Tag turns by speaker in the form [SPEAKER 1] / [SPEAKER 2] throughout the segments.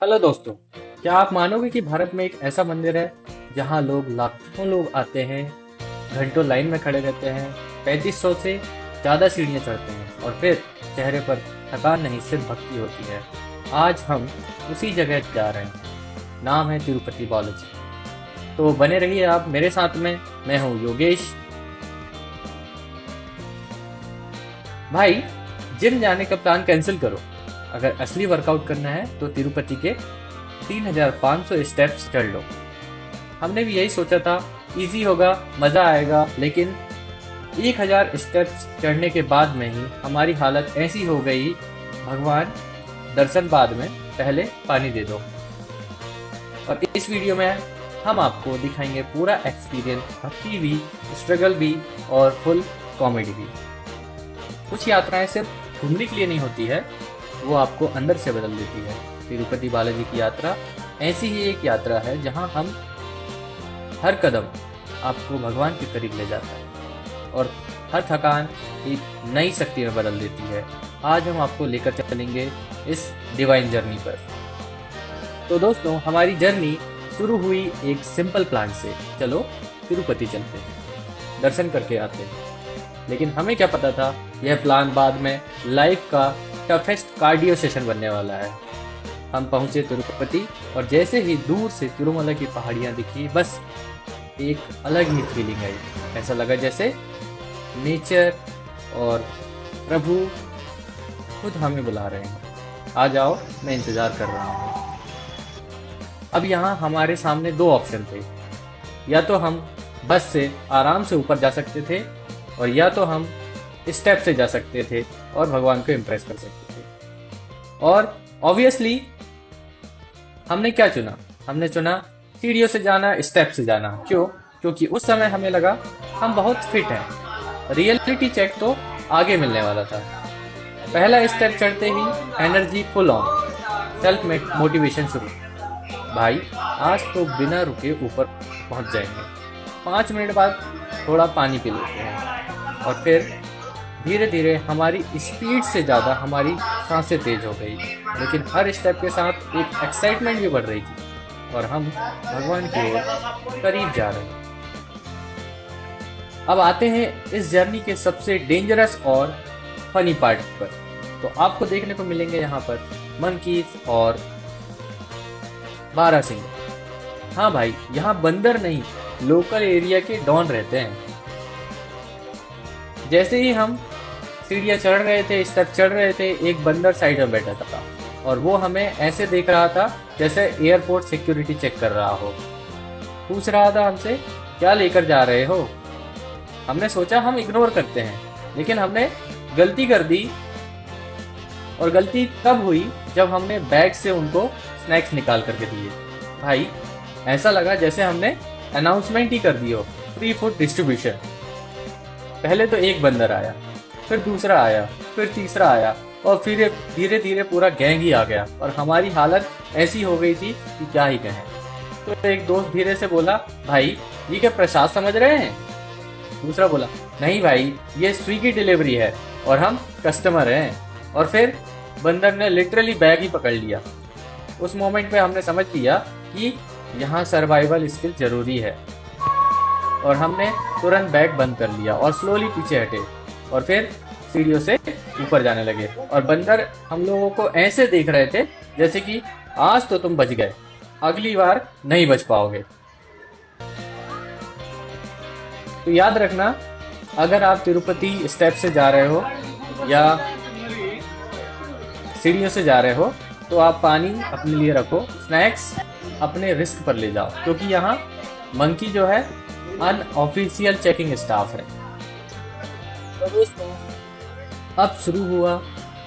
[SPEAKER 1] Hello दोस्तों, क्या आप मानोगे कि भारत में एक ऐसा मंदिर है जहां लोग लाखों लोग आते हैं, घंटों लाइन में खड़े रहते हैं, 3500 से ज़्यादा सीढ़ियां चढ़ते हैं और फिर चेहरे पर थकान नहीं सिर्फ भक्ति होती है। आज हम उसी जगह जा रहे हैं। नाम है तिरुपति बालाजी। तो बने रहिए आप मेरे साथ में। मैं हूँ योगेश। भाई, जिम जाने का प्लान कैंसिल करो। अगर असली वर्कआउट करना है तो तिरुपति के 3500 स्टेप्स चढ़ लो। हमने भी यही सोचा था, इजी होगा, मज़ा आएगा, लेकिन 1000 स्टेप्स चढ़ने के बाद में ही हमारी हालत ऐसी हो गई, भगवान दर्शन बाद में, पहले पानी दे दो। और इस वीडियो में हम आपको दिखाएंगे पूरा एक्सपीरियंस, भक्ति भी, स्ट्रगल भी और फुल कॉमेडी भी। कुछ यात्राएं सिर्फ घूमने के लिए नहीं होती है, वो आपको अंदर से बदल देती है। तिरुपति बालाजी की यात्रा ऐसी ही एक यात्रा है जहां हम हर कदम आपको भगवान के करीब ले जाता है और हर थकान एक नई शक्ति में बदल देती है। आज हम आपको लेकर चलेंगे इस डिवाइन जर्नी पर। तो दोस्तों, हमारी जर्नी शुरू हुई एक सिंपल प्लान से। चलो तिरुपति चलते हैं, दर्शन करके आते हैं। लेकिन हमें क्या पता था, यह प्लान बाद में लाइफ का टफेस्ट कार्डियो सेशन बनने वाला है। हम पहुंचे तिरुपति और जैसे ही दूर से तिरुमला की पहाड़ियां दिखी, बस एक अलग ही फीलिंग आई। ऐसा लगा जैसे नेचर और प्रभु खुद हमें बुला रहे हैं। आ जाओ, मैं इंतज़ार कर रहा हूँ। अब यहाँ हमारे सामने दो ऑप्शन थे। या तो हम बस से आराम से ऊपर जा सकते थे और या तो हम स्टेप से जा सकते थे और भगवान को इम्प्रेस कर सकते थे। और ऑब्वियसली हमने क्या चुना? हमने चुना सीढ़ियों से जाना, स्टेप से जाना। क्यों? क्योंकि उस समय हमें लगा हम बहुत फिट हैं। रियलिटी चेक तो आगे मिलने वाला था। पहला स्टेप चढ़ते ही energy full on, self motivation शुरू। भाई, आज तो बिना रुके ऊपर पहुंच जाएंगे। 5 मिनट बाद थोड़ा पानी पी लेते हैं और फिर धीरे धीरे हमारी स्पीड से ज़्यादा हमारी सांसें तेज हो गई। लेकिन हर स्टेप के साथ एक एक्साइटमेंट भी बढ़ रही थी और हम भगवान की ओर करीब जा रहे हैं। अब आते हैं इस जर्नी के सबसे डेंजरस और फनी पार्ट पर। तो आपको देखने को मिलेंगे यहाँ पर मंकीज और बारहसिंह। हाँ भाई, यहाँ बंदर नहीं, लोकल एरिया के डॉन रहते हैं। जैसे ही हम सीढ़ियाँ चढ़ रहे थे, स्टेप चढ़ रहे थे, एक बंदर साइड में बैठा था और वो हमें ऐसे देख रहा था जैसे एयरपोर्ट सिक्योरिटी चेक कर रहा हो। पूछ रहा था हमसे, क्या लेकर जा रहे हो? हमने सोचा हम इग्नोर करते हैं, लेकिन हमने गलती कर दी। और गलती तब हुई जब हमने बैग से उनको स्नैक्स निकाल करके दिए। भाई, ऐसा लगा जैसे हमने अनाउंसमेंट ही कर दी हो, फ्री फूड डिस्ट्रीब्यूशन। पहले तो एक बंदर आया, फिर दूसरा आया, फिर तीसरा आया और फिर धीरे धीरे पूरा गैंग ही आ गया और हमारी हालत ऐसी हो गई थी कि क्या ही कहें। तो एक दोस्त धीरे से बोला, भाई ये क्या प्रसाद समझ रहे हैं? दूसरा बोला, नहीं भाई, ये स्विगी डिलीवरी है और हम कस्टमर हैं। और फिर बंदर ने लिटरली बैग ही पकड़ लिया। उस मोमेंट पे हमने समझ लिया कि यहाँ सर्वाइवल स्किल जरूरी है और हमने तुरंत बैग बंद कर लिया और स्लोली पीछे हटे और फिर सीढ़ियों से ऊपर जाने लगे। और बंदर हम लोगों को ऐसे देख रहे थे जैसे कि आज तो तुम बच गए, अगली बार नहीं बच पाओगे। तो याद रखना, अगर आप तिरुपति स्टेप से जा रहे हो या सीढ़ियों से जा रहे हो तो आप पानी अपने लिए रखो, स्नैक्स अपने रिस्क पर ले जाओ, क्योंकि यहाँ मंकी जो है अनऑफिशियल चेकिंग स्टाफ है। तो दोस्तों, अब शुरू हुआ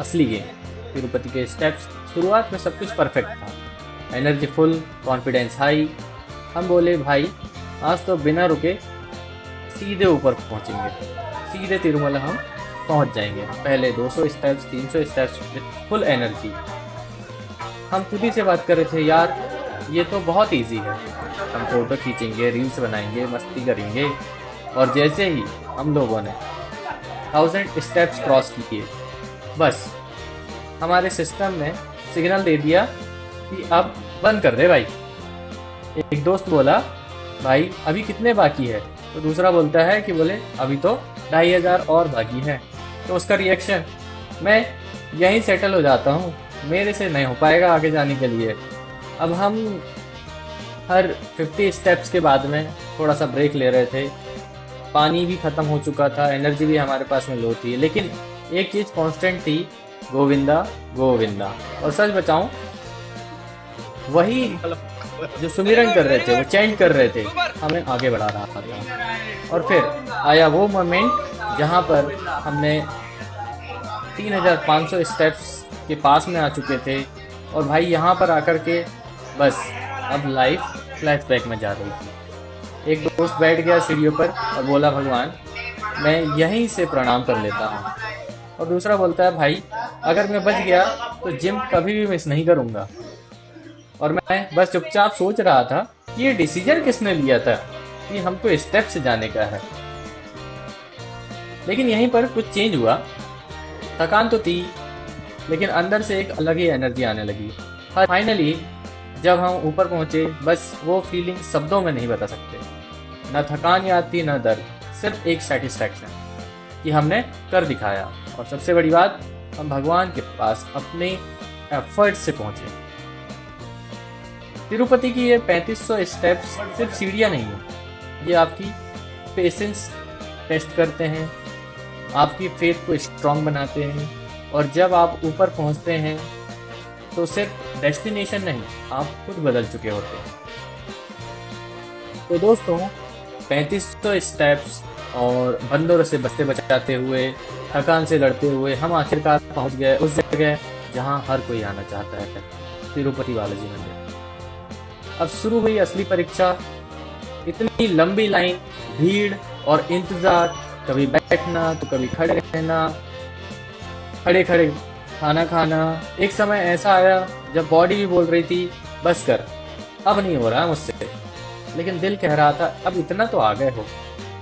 [SPEAKER 1] असली गेम। तिरुपति के स्टेप्स, शुरुआत में सब कुछ परफेक्ट था, एनर्जी फुल, कॉन्फिडेंस हाई। हम बोले, भाई आज तो बिना रुके सीधे ऊपर पहुंचेंगे, सीधे तिरुमला हम पहुंच जाएंगे। पहले 200 steps, 300 steps with full energy. हम खुद ही से बात कर रहे थे, यार ये तो बहुत इजी है, हम फोटो खींचेंगे, रील्स बनाएंगे, मस्ती करेंगे। और जैसे ही हम लोगों ने 1000 स्टेप्स क्रॉस किए, बस हमारे सिस्टम ने सिग्नल दे दिया कि अब बंद कर दे भाई। एक दोस्त बोला, भाई अभी कितने बाकी है? तो दूसरा बोलता है कि बोले अभी तो 2500 और बाकी है। तो उसका रिएक्शन, मैं यहीं सेटल हो जाता हूँ, मेरे से नहीं हो पाएगा आगे जाने के लिए। अब हम हर 50 स्टेप्स के बाद में थोड़ा सा ब्रेक ले रहे थे, पानी भी ख़त्म हो चुका था, एनर्जी भी हमारे पास में लो थी, लेकिन एक चीज़ कांस्टेंट थी, गोविंदा गोविंदा। और सच बताऊं, वही जो सुमिरन कर रहे थे, वो चैंट कर रहे थे, हमें आगे बढ़ा रहा था। और फिर आया वो मोमेंट जहाँ पर हमने 3500 स्टेप्स के पास में आ चुके थे, और भाई यहाँ पर आकर के बस अब लाइफ फ्लैशबैक में जा रही थी। एक दोस्त बैठ गया सीढ़ियों पर और बोला, भगवान मैं यहीं से प्रणाम कर लेता हूँ। और दूसरा बोलता है, भाई अगर मैं बच गया तो जिम कभी भी मिस नहीं करूँगा। और मैं बस चुपचाप सोच रहा था कि ये डिसीजन किसने लिया था कि हमको स्टेप से जाने का है। लेकिन यहीं पर कुछ चेंज हुआ। थकान तो थी, लेकिन अंदर से एक अलग ही एनर्जी आने लगी। फाइनली जब हम ऊपर पहुंचे, बस वो फीलिंग शब्दों में नहीं बता सकते। न थकान याद थी, न दर्द, सिर्फ एक सेटिस्फैक्शन कि हमने कर दिखाया। और सबसे बड़ी बात, हम भगवान के पास अपने एफर्ट से पहुंचे। तिरुपति की ये 3500 स्टेप्स सिर्फ सीढ़ियाँ नहीं है, ये आपकी पेशेंस टेस्ट करते हैं, आपकी फेथ को स्ट्रांग बनाते हैं। और जब आप ऊपर पहुंचते हैं तो सिर्फ डेस्टिनेशन नहीं, आप खुद बदल चुके होते हैं। तो दोस्तों, 3500 स्टेप्स और बंदरों से बचते बचाते हुए, थकान से लड़ते हुए हम आखिरकार पहुंच गए उस जगह जहां हर कोई आना चाहता है, तिरुपति बालाजी मंदिर। अब शुरू हुई असली परीक्षा। इतनी लंबी लाइन, भीड़ और इंतजार, कभी बैठना तो कभी खड़े रहना, खड़े खड़े खाना खाना। एक समय ऐसा आया जब बॉडी भी बोल रही थी, बस कर, अब नहीं हो रहा मुझसे, लेकिन दिल कह रहा था, अब इतना तो आ गए हो,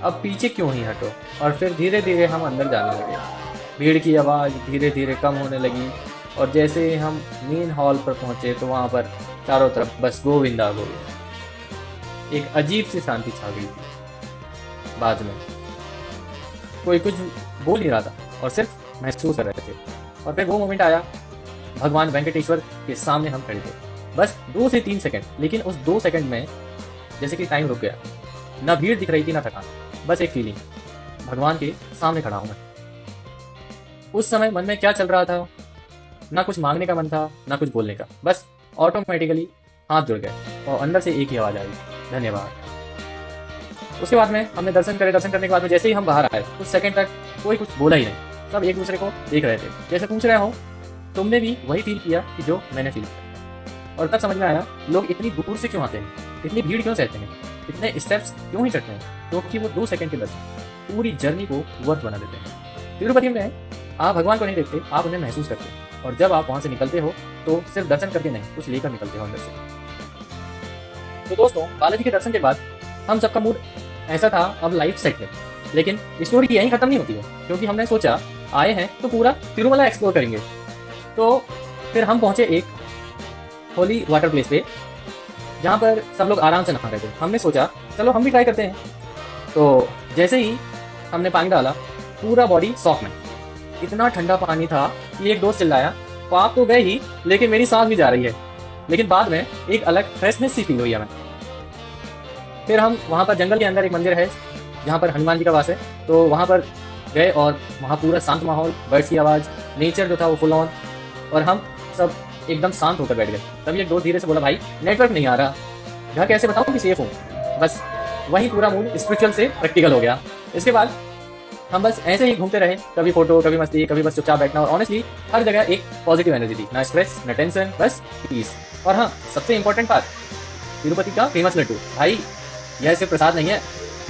[SPEAKER 1] अब पीछे क्यों ही हटो। और फिर धीरे धीरे हम अंदर जाने लगे। भीड़ की आवाज़ धीरे धीरे कम होने लगी, और जैसे ही हम मेन हॉल पर पहुंचे तो वहाँ पर चारों तरफ बस गोविंदा गोविंदा। एक अजीब सी शांति छा गई थी। बाद में कोई कुछ बोल नहीं रहा था और सिर्फ महसूस कर रहे थे। और फिर वो मोमेंट आया, भगवान वेंकटेश्वर के सामने हम खड़े थे, बस 2 से 3 सेकंड, लेकिन उस 2 सेकंड में जैसे कि टाइम रुक गया। ना भीड़ दिख रही थी, ना थकान, बस एक फीलिंग, भगवान के सामने खड़ा हूं मैं। उस समय मन में क्या चल रहा था, ना कुछ मांगने का मन था, ना कुछ बोलने का, बस ऑटोमेटिकली हाथ जुड़ गए और अंदर से एक ही आवाज आई, धन्यवाद। उसके बाद में हमने दर्शन करे। दर्शन करने के बाद में जैसे ही हम बाहर आए, कुछ सेकंड तक कोई कुछ बोला ही नहीं, सब एक दूसरे को देख रहे थे, जैसे पूछ रहे हो तुमने भी वही फील किया कि जो मैंने फील किया। और तब समझ में आया, लोग इतनी दूर से क्यों आते हैं, इतनी भीड़ क्यों सहते हैं, इतने स्टेप्स क्यों ही चढ़ते हैं, क्योंकि वो 2 सेकंड के दर्शन पूरी जर्नी को वर्थ बना देते हैं। तिरुपति में आप भगवान को नहीं देखते, आप उन्हें महसूस करते हैं। और जब आप वहाँ से निकलते हो तो सिर्फ दर्शन करके नहीं, कुछ लेकर निकलते हो अंदर से। तो दोस्तों, बालाजी के दर्शन के बाद हम सबका मूड ऐसा था, अब लाइफ सेट है। लेकिन स्टोरी यहीं खत्म नहीं होती है, क्योंकि हमने सोचा आए हैं तो पूरा तिरुमला एक्सप्लोर करेंगे। तो फिर हम पहुंचे एक होली वाटर प्लेस पे, जहाँ पर सब लोग आराम से नहा रहे थे। हमने सोचा चलो हम भी ट्राई करते हैं। तो जैसे ही हमने पानी डाला, पूरा बॉडी सॉफ्ट में, इतना ठंडा पानी था कि एक दोस्त चिल्लाया, पाप तो गए ही, लेकिन मेरी सांस भी जा रही है। लेकिन बाद में एक अलग फ्रेशनेस सी फील हुई हमें। फिर हम वहाँ पर जंगल के अंदर एक मंदिर है जहाँ पर हनुमान जी का वास है, तो वहाँ पर गए और वहाँ पूरा शांत माहौल, बर्ड्स की आवाज़, नेचर जो था वो फुल ऑन, और हम सब एकदम शांत होकर बैठ गए। तभी एक दोस्त धीरे से बोला, भाई नेटवर्क नहीं आ रहा, घर कैसे बताऊँ कि सेफ हूँ। बस वही पूरा मूड स्पिरिचुअल से प्रैक्टिकल हो गया। इसके बाद हम बस ऐसे ही घूमते रहे, कभी फोटो, कभी मस्ती, कभी बस चुपचाप बैठना। और ऑनेस्टली हर जगह एक पॉजिटिव एनर्जी थी, ना स्ट्रेस, ना टेंशन, बस पीस। और हाँ, सबसे इंपॉर्टेंट बात, तिरुपति का फेमस लड्डू। भाई यह सिर्फ प्रसाद नहीं है,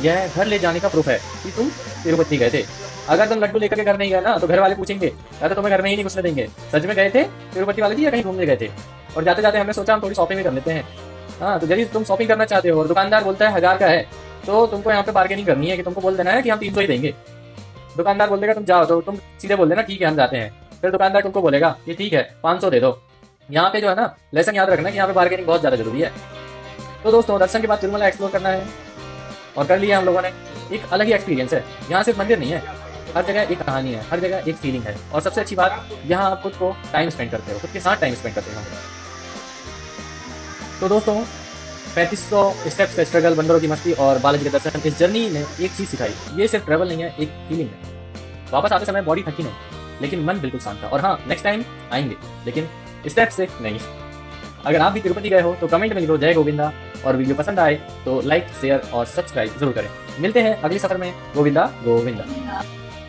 [SPEAKER 1] यह घर ले जाने का प्रूफ है कि तुम तिरुपति गए थे। अगर तुम लड्डू लेकर के घर नहीं गए ना, तो घर वाले पूछेंगे, या तो तुम्हें घर में ही नहीं घुसने देंगे, सच में गए थे तिरुपति वाले जी या कहीं घूमने गए थे। और जाते जाते हमने सोचा हम थोड़ी शॉपिंग भी कर लेते हैं। हाँ, तो यदि तुम शॉपिंग करना चाहते हो और दुकानदार बोलता है 1000 का है, तो तुमको यहाँ पे बार्गेनिंग करनी है कि तुमको बोल देना है कि हम 300 ही देंगे। दुकानदार बोल देगा तुम जाओ, तो तुम सीधे बोल देना ठीक है हम जाते हैं। फिर दुकानदार तुमको बोलेगा कि ठीक है 500 दे दो। यहाँ पे जो है ना, लेसन याद रखना कि यहाँ पे बार्गेनिंग बहुत ज़्यादा जरूरी है। तो दोस्तों, दर्शन के बाद तिरुमला एक्सप्लोर करना है और कर लिया हम लोगों ने। एक अलग ही एक्सपीरियंस है। यहाँ सिर्फ मंदिर नहीं है, हर जगह एक कहानी है, हर जगह एक फीलिंग है। और सबसे अच्छी बात, यहाँ आप खुद को टाइम स्पेंड करते हो, खुद के साथ टाइम स्पेंड करते हो। तो दोस्तों, 3500 स्टेप्स का स्ट्रगल, बंदरों की मस्ती और बालाजी के दर्शन, इस जर्नी ने एक चीज़ सिखाई, ये सिर्फ ट्रैवल नहीं है, एक फीलिंग है। वापस आते समय बॉडी थकी नहीं, लेकिन मन बिल्कुल शांत था। और हाँ, नेक्स्ट टाइम आएंगे, लेकिन स्टेप से नहीं। अगर आप भी तिरुपति गए हो तो कमेंट में लिखो जय गोविंदा, और वीडियो पसंद आए तो लाइक, शेयर और सब्सक्राइब जरूर करें। मिलते हैं अगली सफर में। गोविंदा गोविंदा।